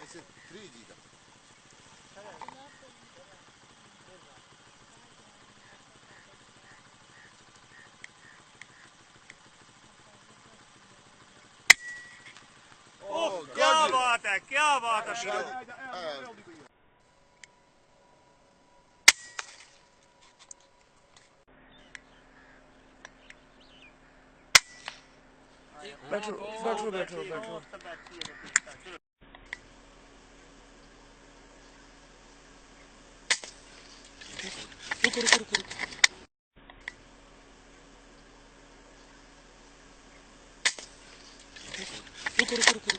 ਕਿਸੇ 3G ਦਾ क्या बात है, क्या बात है। बैठो बैठो बैठो बैठो रुको रुको रुको रुको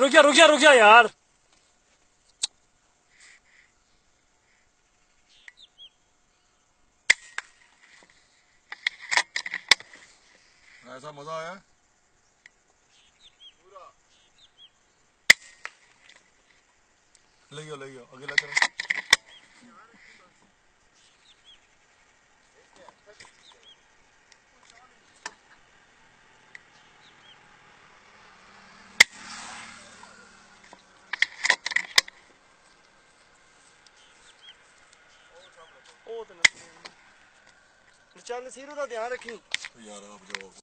रुको रुको रुक जा यार। ऐसा मजा आया ले गयो अगला करो चल सीरू का ध्यान रखी यार आप जाओ